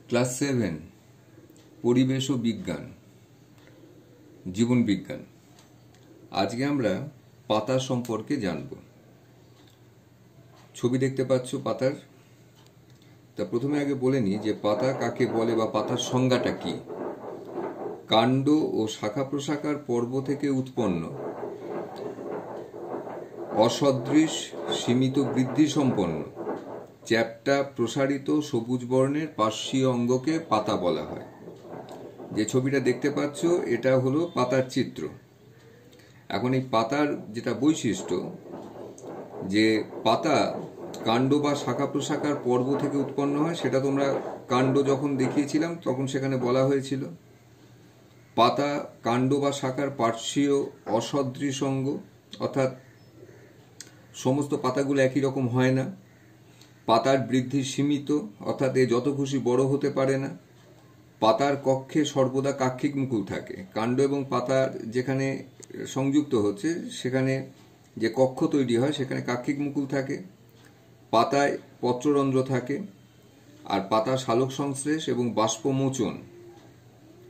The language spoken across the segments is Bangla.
ক্লাস 7 পরিবেশ ও বিজ্ঞান, জীবন বিজ্ঞান। আজকে আমরা পাতা সম্পর্কে জানব। ছবি দেখতে পাচ্ছ পাতার। তা প্রথমে আগে বলে নিই যে পাতা কাকে বলে বা পাতার সংজ্ঞাটা কি। কাণ্ড ও শাখা প্রশাখার পর্ব থেকে উৎপন্ন অসদৃশ সীমিত বৃদ্ধি সম্পন্ন চ্যাপ্টা প্রসারিত সবুজ বর্ণের পার্শ্বীয় অঙ্গকে পাতা বলা হয়। যে ছবিটা দেখতে পাচ্ছ এটা হলো পাতার চিত্র। এখন এই পাতার যেটা বৈশিষ্ট্য, যে পাতা কাণ্ড বা শাখা প্রশাখার পর্ব থেকে উৎপন্ন হয়, সেটা তোমরা কাণ্ড যখন দেখিয়েছিলাম তখন সেখানে বলা হয়েছিল। পাতা কাণ্ড বা শাখার পার্শ্বীয় অসদৃশ অঙ্গ, অর্থাৎ সমস্ত পাতাগুলো একই রকম হয় না। পাতার বৃদ্ধি সীমিত, অর্থাৎ এ যত খুশি বড় হতে পারে না। পাতার কক্ষে সর্বদা কাক্ষিক মুকুল থাকে। কাণ্ড এবং পাতার যেখানে সংযুক্ত হচ্ছে সেখানে যে কক্ষ তৈরি হয় সেখানে কাক্ষিক মুকুল থাকে। পাতায় পত্ররন্ধ্র থাকে। আর পাতা সালোক সংশ্লেষ এবং বাষ্পমোচন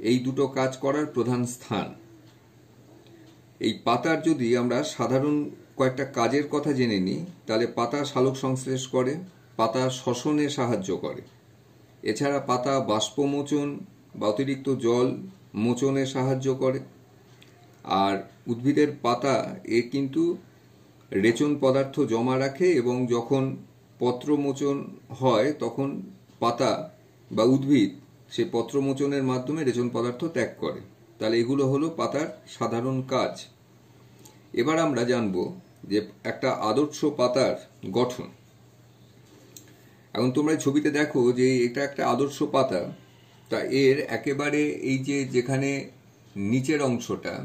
এই দুটো কাজ করার প্রধান স্থান। এই পাতার যদি আমরা সাধারণ কয়েকটা কাজের কথা জেনে নিই, তাহলে পাতা সালোক সংশ্লেষ করে, পাতা শ্বসনে সাহায্য করে। এছাড়া পাতা বাষ্পমোচন বা অতিরিক্ত জল মোচনে সাহায্য করে। আর উদ্ভিদের পাতা কিন্তু রেচন পদার্থ জমা রাখে এবং যখন পত্রমোচন হয় তখন পাতা বা উদ্ভিদ সে পত্রমোচনের মাধ্যমে রেচন পদার্থ ত্যাগ করে। তাহলে এগুলো হলো পাতার সাধারণ কাজ। এবার আমরা জানব যে একটা আদর্শ পাতার গঠন। এখন তোমরা ছবিতে দেখো যে এটা একটা আদর্শ পাতা। তা এর একেবারে এই যে যেখানে নিচের অংশটা,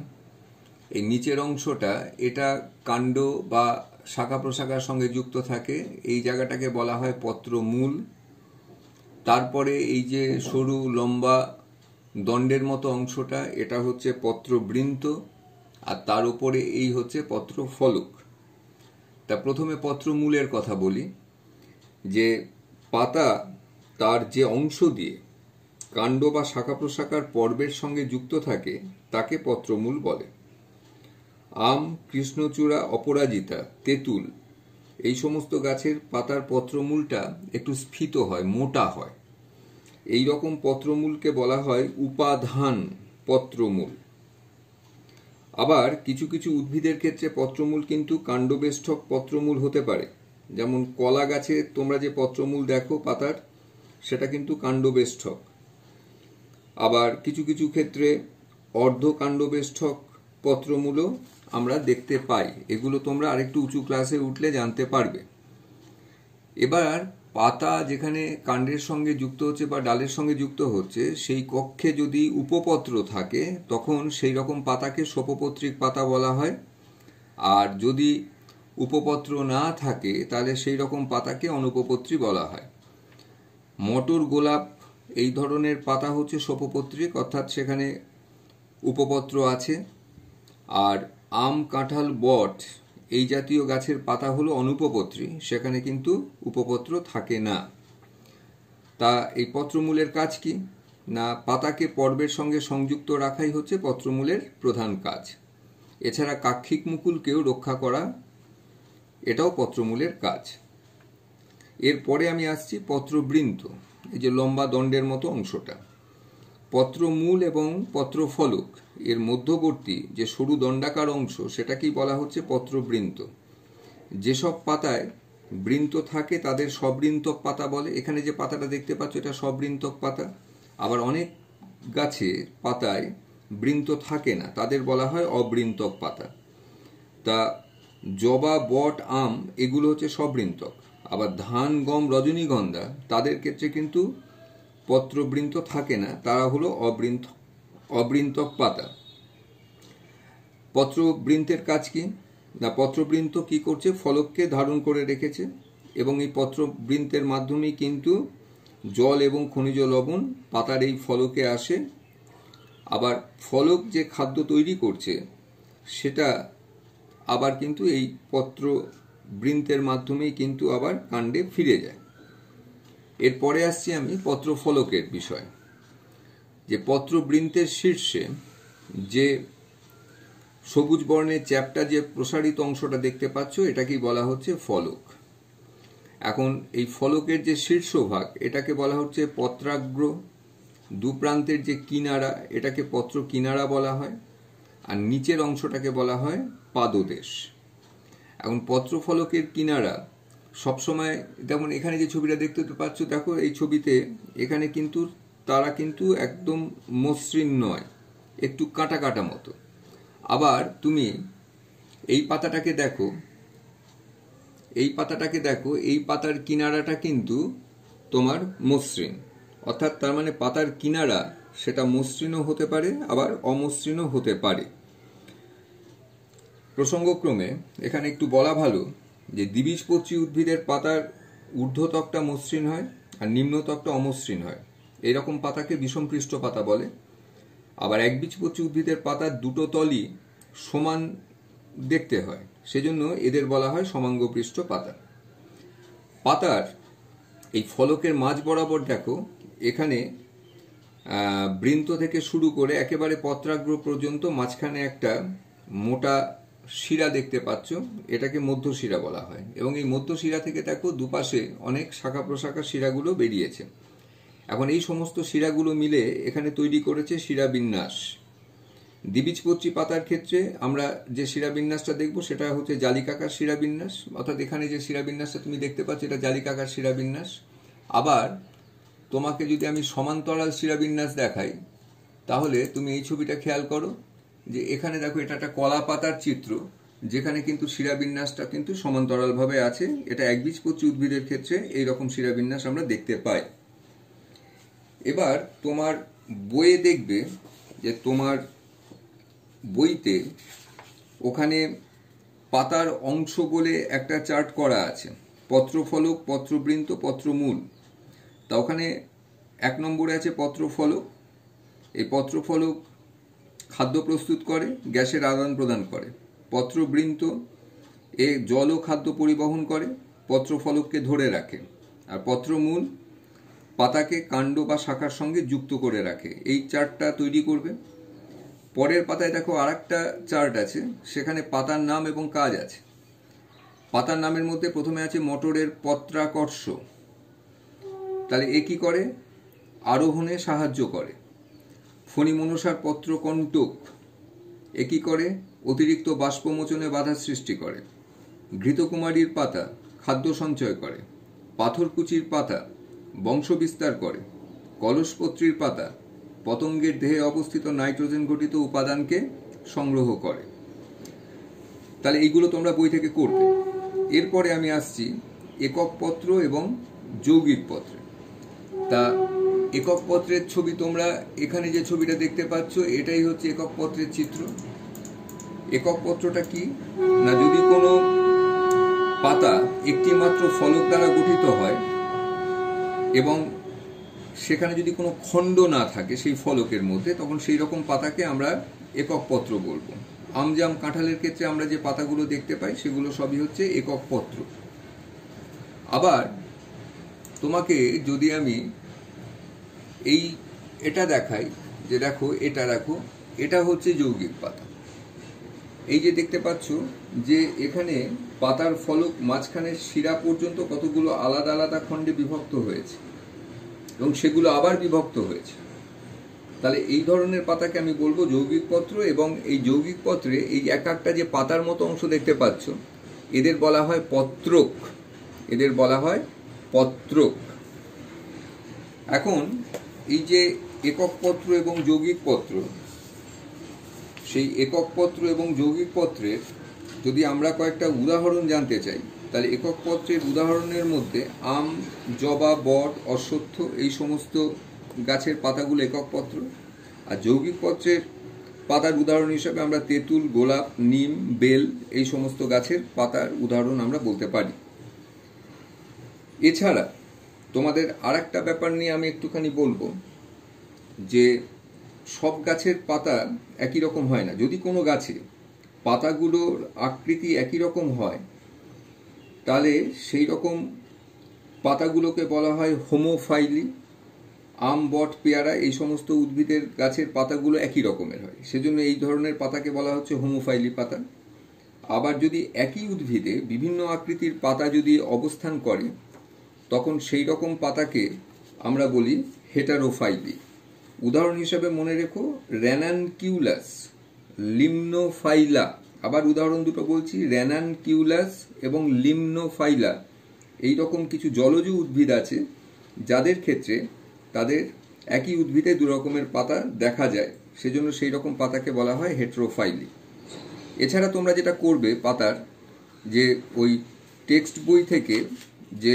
এই নিচের অংশটা এটা কাণ্ড বা শাখা প্রশাখার সঙ্গে যুক্ত থাকে। এই জায়গাটাকে বলা হয় পত্রমূল। তারপরে এই যে সরু লম্বা দণ্ডের মতো অংশটা, এটা হচ্ছে পত্রবৃন্ত। আর তার উপরে এই হচ্ছে পত্রফলক। তা প্রথমে পত্রমূলের কথা বলি, যে পাতা তার যে অংশ দিয়ে কাণ্ড বা শাখা প্রশাখার পর্বের সঙ্গে যুক্ত থাকে তাকে পত্রমূল বলে। আম, কৃষ্ণচূড়া, অপরাজিতা, তেঁতুল এই সমস্ত গাছের পাতার পত্রমূলটা একটু স্ফীত হয়, মোটা হয়। এই রকম পত্রমূলকে বলা হয় উপাধান পত্রমূল। আবার কিছু কিছু উদ্ভিদের ক্ষেত্রে পত্রমূল কিন্তু কাণ্ডবেষ্টক পত্রমূল হতে পারে। যেমন কলা গাছে তোমরা যে পত্রমূল দেখো পাতার, সেটা কিন্তু কাণ্ডবেষ্টক। আবার কিছু কিছু ক্ষেত্রে অর্ধকাণ্ডবেষ্টক পত্রমূলও আমরা দেখতে পাই। এগুলো তোমরা আরেকটু উঁচু ক্লাসে উঠলে জানতে পারবে। এবার পাতা যেখানে কাণ্ডের সঙ্গে যুক্ত হচ্ছে বা ডালের সঙ্গে যুক্ত হচ্ছে, সেই কক্ষে যদি উপপত্র থাকে তখন সেই রকম পাতাকে শোপপত্রিক পাতা বলা হয়। আর যদি উপপত্র না থাকে তাহলে সেই রকম পাতাকে অনুপপত্রী বলা হয়। মটর, গোলাপ এই ধরনের পাতা হচ্ছে শোপপত্রিক, অর্থাৎ সেখানে উপপত্র আছে। আর আম, কাঁঠাল, বট এই জাতীয় গাছের পাতা হলো অনুপপত্রী, সেখানে কিন্তু উপপত্র থাকে না। তা এই পত্রমূলের কাজ কি না, পাতাকে পর্বের সঙ্গে সংযুক্ত রাখাই হচ্ছে পত্রমূলের প্রধান কাজ। এছাড়া কাক্ষিক মুকুলকেও রক্ষা করা, এটাও পত্রমূলের কাজ। এরপরে আমি আসছি পত্রবৃন্ত, এই যে লম্বা দণ্ডের মতো অংশটা। পত্রমূল এবং পত্রফলক এর মধ্যবর্তী যে সরু দণ্ডাকার অংশ, সেটাকেই বলা হচ্ছে পত্রবৃন্ত। যেসব পাতায় বৃন্ত থাকে তাদের সবৃন্তক পাতা বলে। এখানে যে পাতাটা দেখতে পাচ্ছ এটা সবৃন্তক পাতা। আবার অনেক গাছে পাতায় বৃন্ত থাকে না, তাদের বলা হয় অবৃন্তক পাতা। তা জবা, বট, আম এগুলো হচ্ছে সবৃন্তক। আবার ধান, গম, রজনীগন্ধা তাদের ক্ষেত্রে কিন্তু পত্রবৃন্ত থাকে না, তারা হলো অবৃন্তক পাতা। পত্রবৃন্তের কাজ কি না, পত্রবৃন্ত কি করছে, ফলককে ধারণ করে রেখেছে এবং এই পত্রবৃন্তের মাধ্যমেই কিন্তু জল এবং খনিজ লবণ পাতার এই ফলকে আসে। আবার ফলক যে খাদ্য তৈরি করছে সেটা আবার কিন্তু এই পত্রবৃন্তের মাধ্যমেই কিন্তু আবার কাণ্ডে ফিরে যায়। এরপরে আসছি আমি পত্রফলকের বিষয়, যে পত্রবৃন্তের শীর্ষে যে সবুজ বর্ণের চ্যাপ্টা যে প্রসারিত অংশটা দেখতে পাচ্ছ এটাকেই বলা হচ্ছে ফলক। এখন এই ফলকের যে শীর্ষভাগ এটাকে বলা হচ্ছে পত্রাগ্র, দুপ্রান্তের যে কিনারা এটাকে পত্র কিনারা বলা হয়, আর নিচের অংশটাকে বলা হয় পাদদেশ। এখন পত্রফলকের কিনারা সবসময়, যেমন এখানে যে ছবিটা দেখতে পাচ্ছ, দেখো এই ছবিতে এখানে কিন্তু তারা কিন্তু একদম মসৃণ নয়, একটু কাটা কাটা মতো। আবার তুমি এই পাতাটাকে দেখো, এই পাতার কিনারাটা কিন্তু তোমার মসৃণ, অর্থাৎ তার মানে পাতার কিনারা সেটা মসৃণও হতে পারে আবার অমসৃণও হতে পারে। প্রসঙ্গক্রমে এখানে একটু বলা ভালো যে দ্বিবীজপত্রী উদ্ভিদের পাতার ঊর্ধ্বত্বকটা মসৃণ হয় আর নিম্নত্বকটা অমসৃণ হয়, এইরকম পাতাকে বিষমপৃষ্ঠ পাতা বলে। আবার একবীজপত্রী উদ্ভিদের পাতার দুটো তলই সমান দেখতে হয়, সেজন্য এদের বলা হয় সমাঙ্গপৃষ্ঠ পাতা। পাতার এই ফলকের মাঝ বরাবর দেখো এখানে বৃন্ত থেকে শুরু করে একেবারে পত্রাগ্র পর্যন্ত মাঝখানে একটা মোটা শিরা দেখতে পাচ্ছ, এটাকে মধ্যশিরা বলা হয়। এবং এই মধ্যশিরা থেকে দেখো দুপাশে অনেক শাখা প্রশাখা শিরাগুলো বেরিয়েছে। এখন এই সমস্ত শিরাগুলো মিলে এখানে তৈরি করেছে শিরাবিন্যাস। দ্বিবীজপত্রী পাতার ক্ষেত্রে আমরা যে শিরাবিন্যাসটা দেখব সেটা হচ্ছে জালিকাকার শিরাবিন্যাস, অর্থাৎ এখানে যে শিরাবিন্যাসটা তুমি দেখতে পাচ্ছ এটা জালিকাকার শিরাবিন্যাস। আবার তোমাকে যদি আমি সমান্তরাল শিরাবিন্যাস দেখাই তাহলে তুমি এই ছবিটা খেয়াল করো যে এখানে দেখো এটা একটা কলা পাতার চিত্র, যেখানে কিন্তু শিরাবিন্যাসটা কিন্তু সমান্তরালভাবে আছে। এটা একবীজপত্রী উদ্ভিদের ক্ষেত্রে এইরকম শিরাবিন্যাস আমরা দেখতে পাই। এবার তোমার বইয়ে দেখবে যে তোমার বইতে ওখানে পাতার অংশ বলে একটা চার্ট করা আছে, পত্রফলক, পত্রবৃন্ত, পত্রমূল। তা ওখানে 1 নম্বরে আছে পত্রফলক। এই পত্রফলক খাদ্য প্রস্তুত করে, গ্যাসের আদান প্রদান করে। পত্রবৃন্ত এ জল ও খাদ্য পরিবহন করে, পত্রফলককে ধরে রাখে। আর পত্রমূল পাতাকে কাণ্ড বা শাখার সঙ্গে যুক্ত করে রাখে। এই চার্টটা তৈরি করবে। পরের পাতায় দেখো আরেকটা চার্ট আছে, সেখানে পাতার নাম এবং কাজ আছে। পাতার নামের মধ্যে প্রথমে আছে মটরের পত্রাকর্ষ, তাহলে এ কি করে? আরোহণে সাহায্য করে। ফণিমনসার পত্রকণ্টক, এ কি করে? অতিরিক্ত বাষ্পমোচনে বাধা সৃষ্টি করে। ঘৃতকুমারীর পাতা খাদ্য সঞ্চয় করে। পাথরকুচির পাতা বংশবিস্তার করে। কলসপত্রীর পাতা পতঙ্গের দেহে অবস্থিত নাইট্রোজেন ঘটিত উপাদানকে সংগ্রহ করে। তাহলে এইগুলো তোমরা বই থেকে করবে। এরপরে আমি আসছি একক পত্র এবং যৌগিক পত্রে। তা একক পত্রের ছবি তোমরা এখানে যে ছবিটা দেখতে পাচ্ছ এটাই হচ্ছে একক পত্রের চিত্র। একক পত্রটা কি না, যদি কোনো পাতা একটি মাত্র ফলক দ্বারা গঠিত হয় এবং সেখানে যদি কোনো খণ্ড না থাকে সেই ফলকের মধ্যে, তখন সেই রকম পাতাকে আমরা একক পত্র বলবো। আমজাম কাঁঠালের ক্ষেত্রে আমরা যে পাতাগুলো দেখতে পাই সেগুলো সবই হচ্ছে একক পত্র। আবার তোমাকে যদি আমি এটা দেখাই, যে দেখো এটা হচ্ছে যৌগিক পাতা। এই যে দেখতে পাচ্ছ যে এখানে পাতার ফলক মাঝখানের শিরা পর্যন্ত কতগুলো আলাদা আলাদা খণ্ডে বিভক্ত হয়েছে এবং সেগুলো আবার বিভক্ত হয়েছে। তাহলে এই ধরনের পাতাকে আমি বলবো যৌগিক পত্র। এবং এই যৌগিক পত্রে এই এক একটা যে পাতার মতো অংশ দেখতে পাচ্ছ এদের বলা হয় পত্রক, এদের বলা হয় পত্রক। এখন এই যে একক পত্র এবং যৌগিক পত্র, সেই একক পত্র এবং যৌগিক পত্রের যদি আমরা কয়েকটা উদাহরণ জানতে চাই, তাহলে একক পত্রের উদাহরণের মধ্যে আম, জবা, বট, অশ্বত্থ এই সমস্ত গাছের পাতাগুলো একক পত্র। আর যৌগিক পত্রের পাতার উদাহরণ হিসেবে আমরা তেঁতুল, গোলাপ, নিম, বেল এই সমস্ত গাছের পাতার উদাহরণ আমরা বলতে পারি। এছাড়া তোমাদের আরেকটা ব্যাপার নিয়ে আমি একটুখানি বলবো, যে সব গাছের পাতা একই রকম হয় না। যদি কোনো গাছে পাতাগুলোর আকৃতি একই রকম হয় তাহলে সেই রকম পাতাগুলোকে বলা হয় হোমোফাইলি। আম, বট, পেয়ারা এই সমস্ত উদ্ভিদের গাছের পাতাগুলো একই রকমের হয়, সেজন্য এই ধরনের পাতাকে বলা হচ্ছে হোমোফাইলি পাতা। আবার যদি একই উদ্ভিদে বিভিন্ন আকৃতির পাতা যদি অবস্থান করে, তখন সেই রকম পাতাকে আমরা বলি হেটারোফাইলি। উদাহরণ হিসাবে মনে রেখো, র্যানানকিউলাস, লিমনোফাইলা। আবার উদাহরণ দুটো বলছি, র্যানানকিউলাস এবং লিমনোফাইলা। এই রকম কিছু জলজ উদ্ভিদ আছে যাদের ক্ষেত্রে তাদের একই উদ্ভিদে দু রকমের পাতা দেখা যায়, সেজন্য সেই রকম পাতাকে বলা হয় হেটারোফাইলি। এছাড়া তোমরা যেটা করবে পাতার, যে ওই টেক্সট বই থেকে যে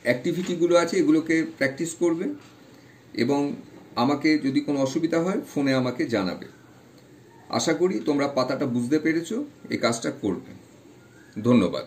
অ্যাক্টিভিটিগুলো আছে এগুলোকে প্র্যাকটিস করবে এবং আমাকে যদি কোনো অসুবিধা হয় ফোনে আমাকে জানাবে। আশা করি তোমরা পাতাটা বুঝতে পেরেছো, এই কাজটা করবে। ধন্যবাদ।